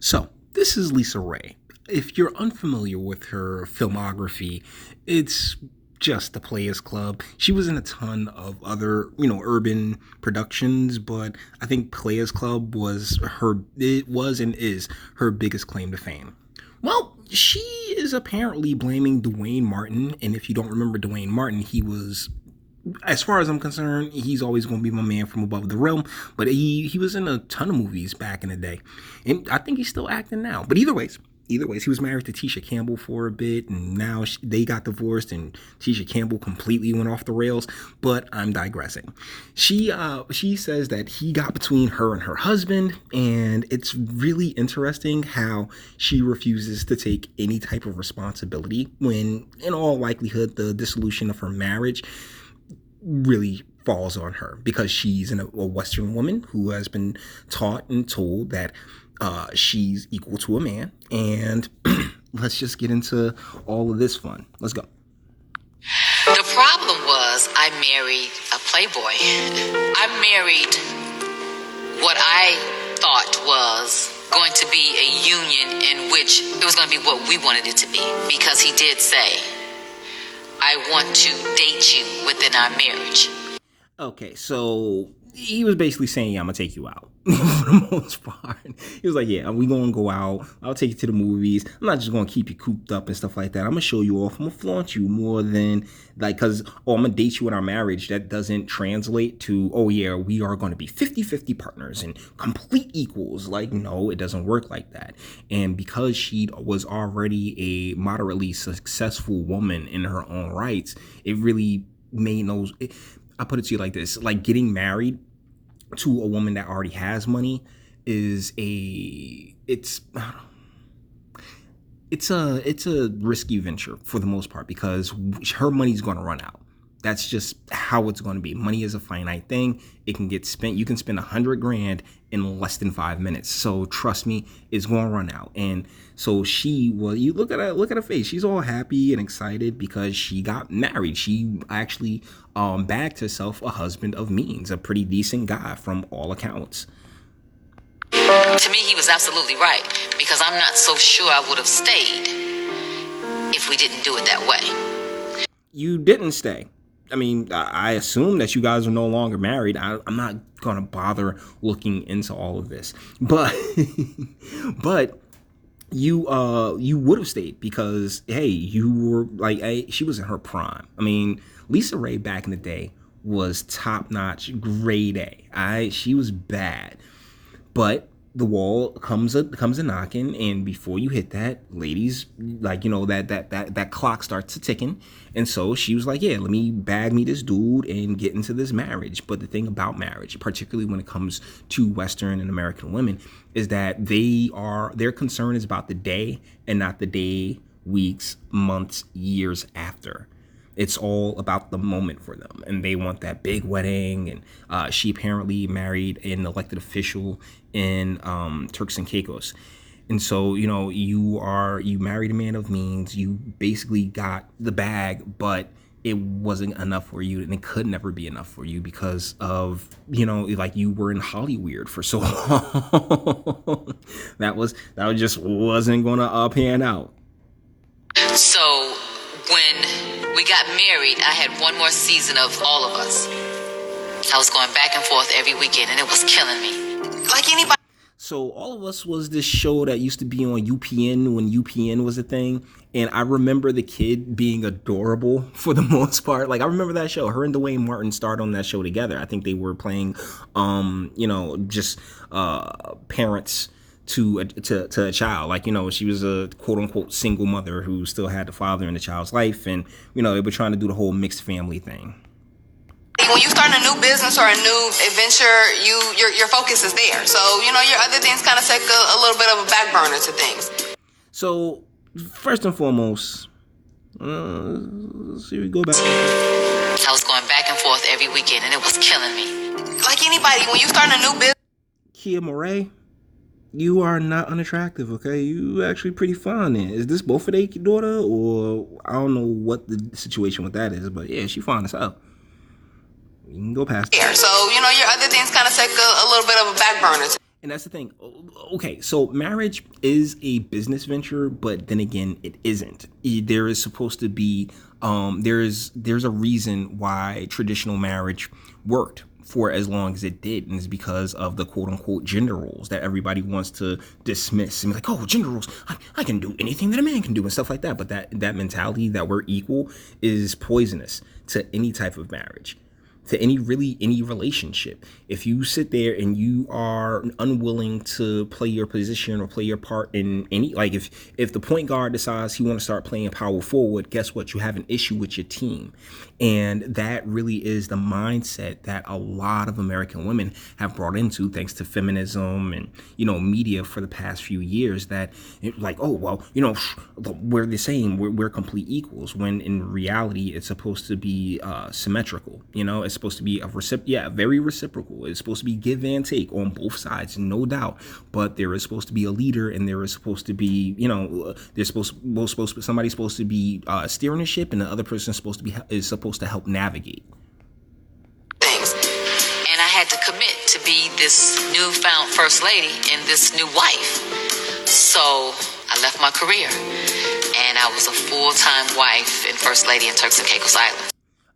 So, this is LisaRaye. If you're unfamiliar with her filmography, it's just the Players Club. She was in a ton of other, urban productions, but I think Players Club it was and is her biggest claim to fame. Well, she is apparently blaming Dwayne Martin, and if you don't remember Dwayne Martin, he was, as far as I'm concerned, he's always going to be my man from above the realm. But he was in a ton of movies back in the day, and I think he's still acting now. But either ways, he was married to Tisha Campbell for a bit, and now they got divorced, and Tisha Campbell completely went off the rails. But I'm digressing. She says that he got between her and her husband, and it's really interesting how she refuses to take any type of responsibility when, in all likelihood, the dissolution of her marriage really falls on her, because she's a Western woman who has been taught and told that she's equal to a man. And let's just get into all of this fun. Let's go. The problem was I married a playboy. I married what I thought was going to be a union in which it was going to be what we wanted it to be, because he did say, I want to date you within our marriage. Okay, so he was basically saying, yeah, I'm going to take you out for the most part. He was like, yeah, we going to go out. I'll take you to the movies. I'm not just going to keep you cooped up and stuff like that. I'm going to show you off. I'm going to flaunt you more than, like, because, I'm going to date you in our marriage. That doesn't translate to, oh, yeah, we are going to be 50-50 partners and complete equals. Like, no, it doesn't work like that. And because she was already a moderately successful woman in her own rights, it really made those... I put it to you like this: like, getting married to a woman that already has money is it's a risky venture for the most part, because her money's going to run out. That's just how it's going to be. Money is a finite thing. It can get spent. You can spend $100,000 in less than 5 minutes. So trust me, it's going to run out. And so you look at her face. She's all happy and excited because she got married. She actually bagged herself a husband of means, a pretty decent guy from all accounts. To me, he was absolutely right, because I'm not so sure I would have stayed if we didn't do it that way. You didn't stay. I mean, I assume that you guys are no longer married. I'm not going to bother looking into all of this. But you would have stayed, because, hey, you were like, hey, she was in her prime. I mean, LisaRaye back in the day was top-notch, grade A. She was bad. But the wall comes a knocking, and before you hit that, ladies, like, that clock starts ticking. And so she was like, yeah, let me bag me this dude and get into this marriage. But the thing about marriage, particularly when it comes to Western and American women, is that their concern is about the day and not the day, weeks, months, years after. It's all about the moment for them, and they want that big wedding. And she apparently married an elected official in Turks and Caicos. And so, you married a man of means. You basically got the bag, but it wasn't enough for you, and it could never be enough for you because of, like, you were in Hollywood for so long. that just wasn't going to pan out. So when we got married, I had one more season of All of Us. I was going back and forth every weekend, and it was killing me. Like anybody. So All of Us was this show that used to be on UPN when UPN was a thing. And I remember the kid being adorable for the most part. Like, I remember that show. Her and Dwayne Martin starred on that show together. I think they were playing, just parents to a child. Like, she was a quote unquote single mother who still had the father in the child's life. And, they were trying to do the whole mixed family thing. When you start a new business or a new adventure, your focus is there. So, your other things kind of take a little bit of a back burner to things. So, first and foremost, let's see, we go back. I was going back and forth every weekend, and it was killing me. Like anybody, when you start a new business. Kia Moray, you are not unattractive, okay? You actually pretty fine. Is this both of their daughter, or I don't know what the situation with that is, but yeah, she fine as hell. You can go past there. So, your other things kind of take a little bit of a back burner. And that's the thing. Okay, so marriage is a business venture, but then again, it isn't. There is supposed to be there's a reason why traditional marriage worked for as long as it did, and it's because of the quote unquote gender roles that everybody wants to dismiss and be like, oh, gender roles, I can do anything that a man can do and stuff like that. But that mentality that we're equal is poisonous to any type of marriage, to any relationship. If you sit there and you are unwilling to play your position or play your part in any, like if the point guard decides he want to start playing power forward, guess what? You have an issue with your team. And that really is the mindset that a lot of American women have brought into, thanks to feminism and, media for the past few years, that like, oh, well, we're the same, we're complete equals, when in reality it's supposed to be symmetrical. It's supposed to be very reciprocal. It's supposed to be give and take on both sides, no doubt. But there is supposed to be a leader, and there is supposed to be, somebody's supposed to be steering the ship, and the other person is supposed to help navigate things. And I had to commit to be this newfound first lady and this new wife. So I left my career, and I was a full-time wife and first lady in Turks and Caicos Island.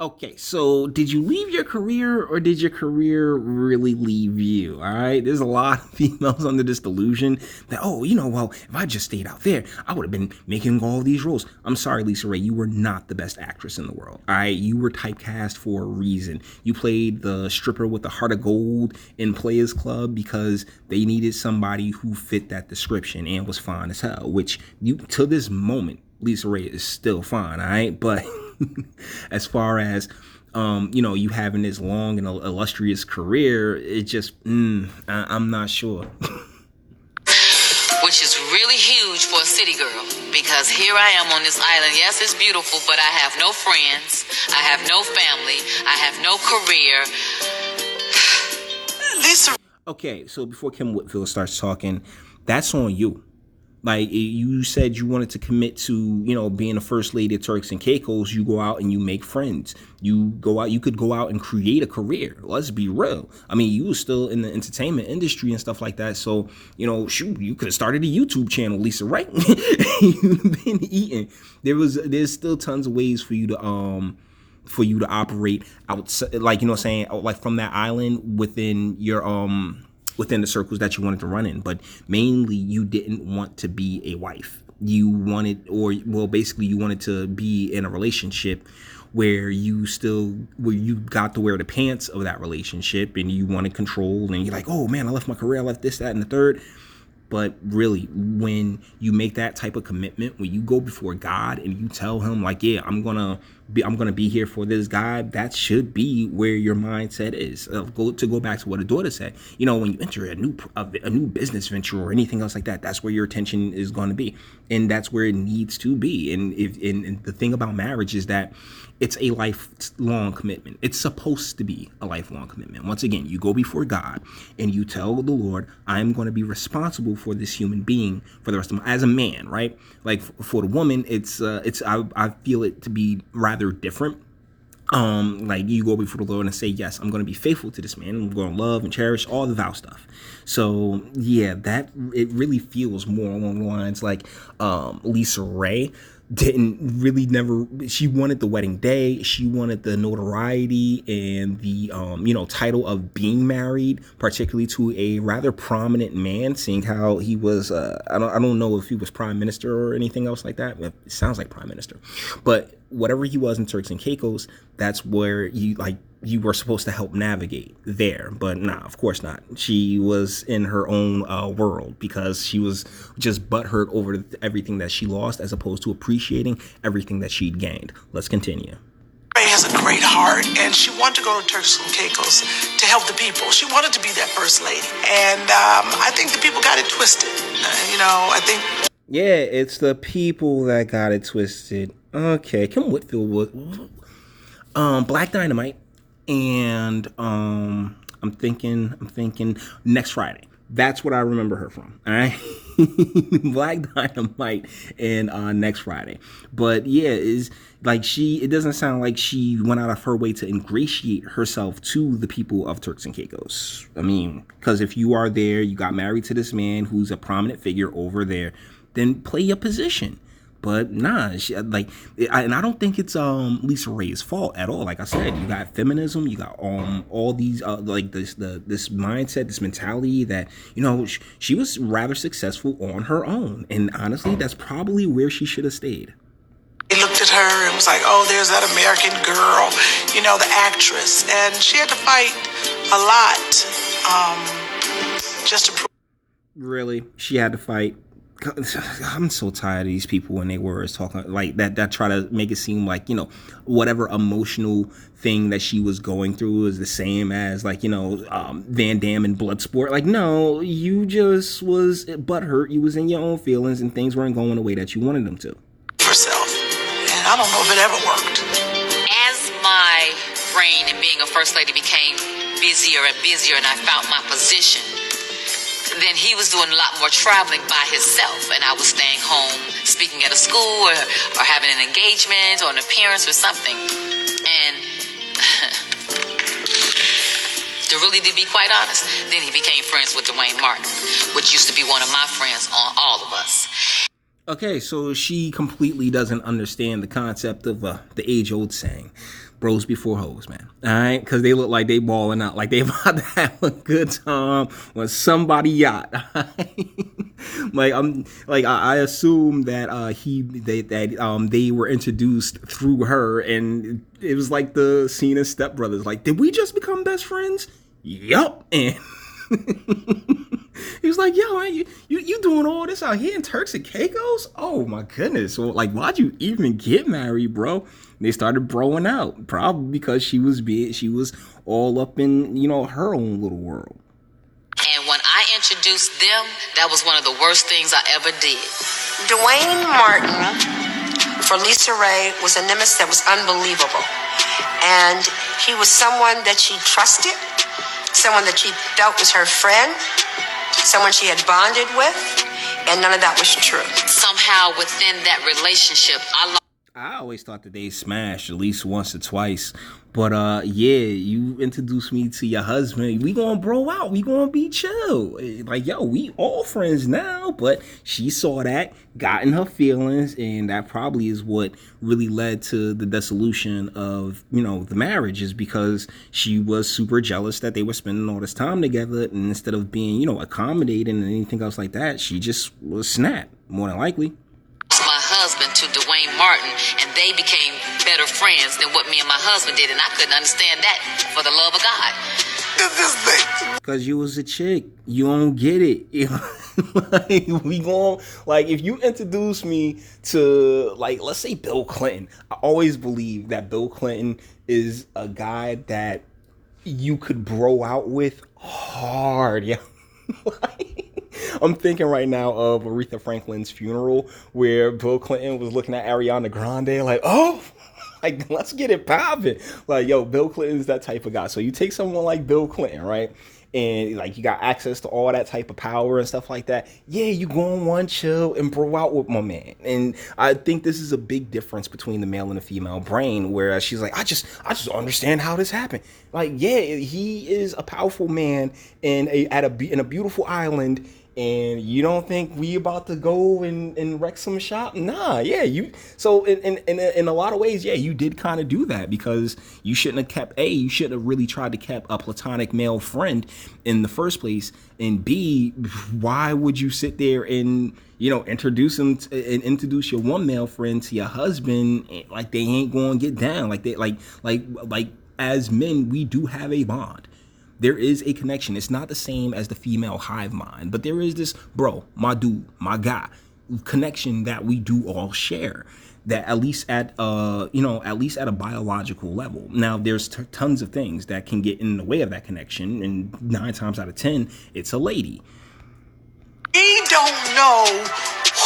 Okay, so did you leave your career, or did your career really leave you? All right, there's a lot of females under this delusion that, well, if I just stayed out there, I would have been making all these roles. I'm sorry, LisaRaye, you were not the best actress in the world. All right, you were typecast for a reason. You played the stripper with the heart of gold in Players Club because they needed somebody who fit that description and was fine as hell, which you, to this moment, LisaRaye is still fine, all right? But as far as you having this long and illustrious career, it just I'm not sure. Which is really huge for a city girl, because here I am on this island. Yes, it's beautiful, but I have no friends, I have no family, I have no career. Lisa. Okay, so before Kim Whitfield starts talking, that's on you. Like, you said you wanted to commit to, being a first lady of Turks and Caicos. You go out and you make friends. You could go out and create a career. Let's be real. I mean, you were still in the entertainment industry and stuff like that. So, shoot, you could have started a YouTube channel, LisaRaye. You've been eating. There's still tons of ways for you to operate outside, like, like from that island within your within the circles that you wanted to run in. But mainly you didn't want to be a wife. You wanted to be in a relationship where you got to wear the pants of that relationship, and you wanted control, and you're like, oh man, I left my career, I left this, that, and the third. But really, when you make that type of commitment, when you go before God and you tell him, like, yeah, I'm gonna be here for this guy, that should be where your mindset is. Go back to what a daughter said. When you enter a new business venture or anything else like that, that's where your attention is going to be, and that's where it needs to be. And the thing about marriage is that it's a lifelong commitment. It's supposed to be a lifelong commitment. Once again, you go before God and you tell the Lord, I'm going to be responsible for this human being for the rest of my, as a man, right? Like for the woman, I feel it to be rather different. Like you go before the Lord and say, yes, I'm going to be faithful to this man. I'm going to love and cherish all the vow stuff. So yeah, that it really feels more along the lines like LisaRaye she wanted the wedding day, she wanted the notoriety and the title of being married, particularly to a rather prominent man, seeing how he was I don't know if he was prime minister or anything else like that. It sounds like prime minister, but whatever he was in Turks and Caicos, that's where you were supposed to help navigate there. But nah, of course not. She was in her own world, because she was just butthurt over everything that she lost, as opposed to appreciating everything that she'd gained. Let's continue. Ray has a great heart, and she wanted to go to Turks and Caicos to help the people. She wanted to be that first lady, and I think the people got it twisted. I think. Yeah, it's the people that got it twisted. Okay, Kim Whitfield was Black Dynamite. And I'm thinking next Friday. That's what I remember her from. All right. Black Dynamite and Next Friday. But yeah, is like it doesn't sound like she went out of her way to ingratiate herself to the people of Turks and Caicos. I mean, because if you are there, you got married to this man who's a prominent figure over there, then play your position. But nah, and I don't think it's LisaRaye's fault at all. Like I said, you got feminism, you got all these like this mindset, this mentality that she was rather successful on her own, and honestly, that's probably where she should have stayed. He looked at her and was like, "Oh, there's that American girl, the actress," and she had to fight a lot just to prove. Really, she had to fight. I'm so tired of these people when they words talking like that try to make it seem like whatever emotional thing that she was going through is the same as like Van Damme in Bloodsport. Like, no, you just was butthurt. You was in your own feelings and things weren't going the way that you wanted them to. Herself, and I don't know if it ever worked. As my reign and being a first lady became busier and busier, and I found my position, then he was doing a lot more traveling by himself, and I was staying home speaking at a school or having an engagement or an appearance or something. And to be quite honest, then he became friends with Dwayne Martin, which used to be one of my friends on All of Us. Okay, so she completely doesn't understand the concept of the age-old saying, bros before hoes, man. All right, because they look like they balling out, like they about to have a good time on somebody yacht. I assume that they were introduced through her, and it was like the scene of Step Brothers. Like, did we just become best friends? Yup, and. He was like, yo, man, you doing all this out here in Turks and Caicos? Oh my goodness. So like, why'd you even get married, bro? And they started broing out, probably because she was all up in, her own little world. And when I introduced them, that was one of the worst things I ever did. Dwayne Martin for LisaRaye was a nemesis that was unbelievable. And he was someone that she trusted, someone that she felt was her friend, someone she had bonded with, and none of that was true. Somehow within that relationship, I always thought that they smashed at least once or twice. But yeah, you introduced me to your husband. We gonna bro out. We gonna be chill. Like, yo, we all friends now. But she saw that, got in her feelings, and that probably is what really led to the dissolution of, the marriage, is because she was super jealous that they were spending all this time together, and instead of being, accommodating and anything else like that, she just was snapped, more than likely. My husband to Dwayne Martin, and they became better friends than what me and my husband did, and I couldn't understand that for the love of God. This thing. Because you was a chick. You don't get it. If you introduce me to, like, let's say Bill Clinton, I always believe that Bill Clinton is a guy that you could bro out with hard, yeah. I'm thinking right now of Aretha Franklin's funeral, where Bill Clinton was looking at Ariana Grande like, oh, like, let's get it popping. Like, yo, Bill Clinton's that type of guy. So you take someone like Bill Clinton, right? And like, you got access to all that type of power and stuff like that. Yeah, you go on one chill and bro out with my man. And I think this is a big difference between the male and the female brain, where she's like, I just understand how this happened. Like, yeah, he is a powerful man in a beautiful island, and you don't think we about to go and wreck some shop? Nah, yeah, so in a lot of ways, yeah, you did kind of do that, because you shouldn't have really tried to keep a platonic male friend in the first place, and B, why would you sit there and introduce your one male friend to your husband like they ain't going to get down, like they like as men, we do have a bond. There is a connection. It's not the same as the female hive mind, but there is this, bro, my dude, my guy, connection that we do all share. That at least at a biological level. Now, there's tons of things that can get in the way of that connection, and 9 times out of 10, it's a lady. We don't know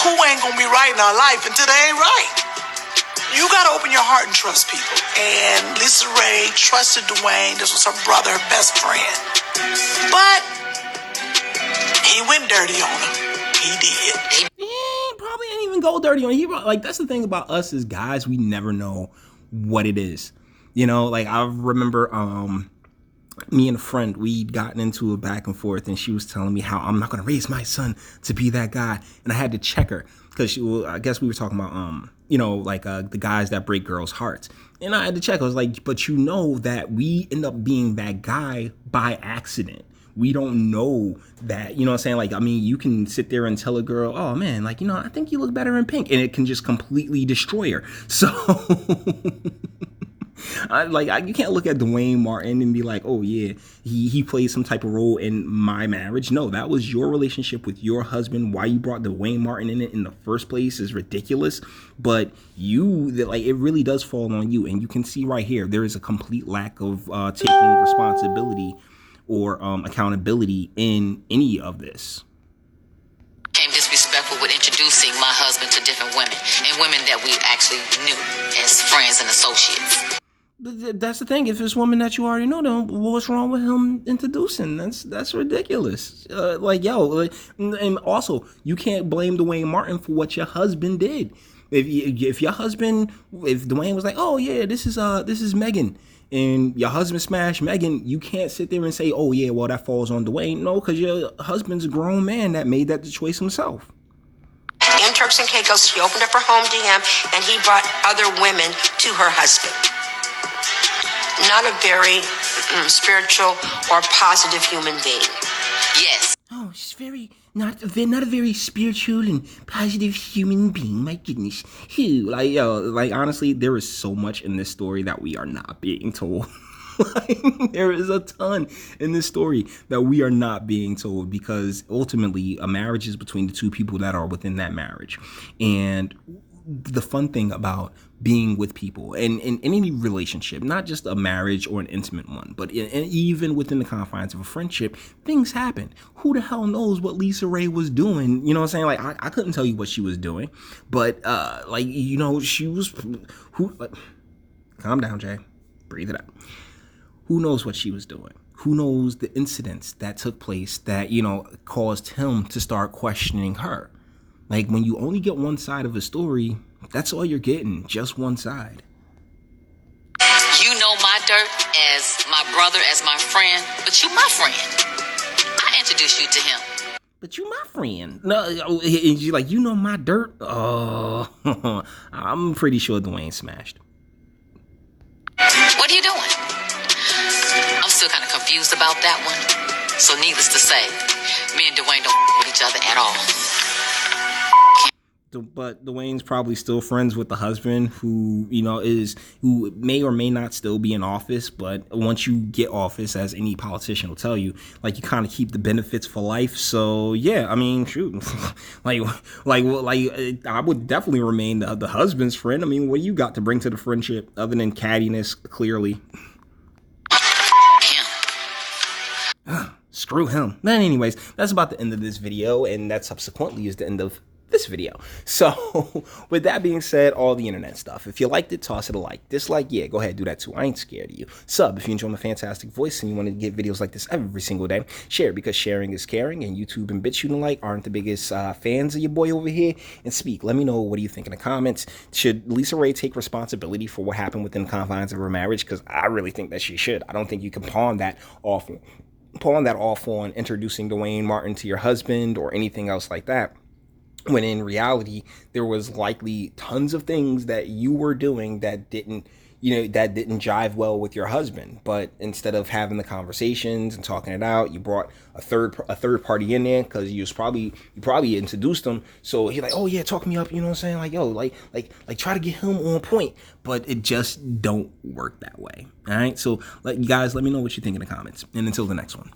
who ain't gonna be right in our life until they ain't right. You gotta open your heart and trust people. And LisaRaye trusted Dwayne. This was her brother, her best friend. But He went dirty on her. He did. He probably ain't even go dirty on you. Like, that's the thing about us as guys, we never know what it is. You know, like I remember me and a friend, we'd gotten into a back and forth, and she was telling me how I'm not going to raise my son to be that guy. And I had to check her because I guess we were talking about, you know, like the guys that break girls' hearts. And I had to check. I was like, but you know that we end up being that guy by accident. We don't know that, you know what I'm saying? Like, I mean, you can sit there and tell a girl, oh man, like, you know, I think you look better in pink. And it can just completely destroy her. So you can't look at Dwayne Martin and be like, oh yeah, he played some type of role in my marriage. No, that was your relationship with your husband. Why you brought Dwayne Martin in it in the first place is ridiculous. But it really does fall on you. And you can see right here, there is a complete lack of taking responsibility or accountability in any of this. Became disrespectful with introducing my husband to different women and women that we actually knew as friends and associates. That's the thing. If it's woman that you already know, then what's wrong with him introducing? That's ridiculous. And also you can't blame Dwayne Martin for what your husband did. If Dwayne was like, oh yeah, this is Megan, and your husband smashed Megan, you can't sit there and say, oh yeah, well that falls on Dwayne. No, because your husband's a grown man that made that choice himself. In Turks and Caicos, she opened up her home to him, and he brought other women to her husband. Not a very spiritual or positive human being. Yes. Oh, she's not a very spiritual and positive human being. My goodness. Like honestly, there is so much in this story that we are not being told. There is a ton in this story that we are not being told, because ultimately a marriage is between the two people that are within that marriage. And the fun thing about being with people and in any relationship, not just a marriage or an intimate one, but even within the confines of a friendship, things happen. Who the hell knows what LisaRaye was doing? You know what I'm saying? Like, I couldn't tell you what she was doing, but she was calm down, Jay. Breathe it out. Who knows what she was doing? Who knows the incidents that took place that, caused him to start questioning her? Like, when you only get one side of a story, that's all you're getting, just one side. You know my dirt as my brother, as my friend, but you my friend. I introduced you to him. But you my friend. No, and you like, you know my dirt? Oh, I'm pretty sure Dwayne smashed. What are you doing? I'm still kind of confused about that one. So needless to say, me and Dwayne don't with each other at all. But Dwayne's probably still friends with the husband who may or may not still be in office. But once you get office, as any politician will tell you, like, you kind of keep the benefits for life. So yeah, I mean, shoot, I would definitely remain the husband's friend. I mean, what do you got to bring to the friendship other than cattiness? Clearly. Screw him. But anyways, that's about the end of this video, and that subsequently is the end of this video. So with that being said, all the internet stuff, if you liked it, toss it a like. Dislike, yeah, go ahead, do that too. I ain't scared of you. Sub if you enjoy my fantastic voice and you want to get videos like this every single day. Share, because sharing is caring, and YouTube and BitChute and like aren't the biggest fans of your boy over here. And speak, let me know, what do you think in the comments? Should LisaRaye take responsibility for what happened within the confines of her marriage? Because I really think that she should. I don't think you can pawn that off on introducing Dwayne Martin to your husband or anything else like that, when in reality there was likely tons of things that you were doing that didn't jive well with your husband. But instead of having the conversations and talking it out, you brought a third party in there because you probably introduced him. So he's like, oh yeah, talk me up, you know what I'm saying? Like, yo, like try to get him on point. But it just don't work that way. All right. So you guys, let me know what you think in the comments. And until the next one.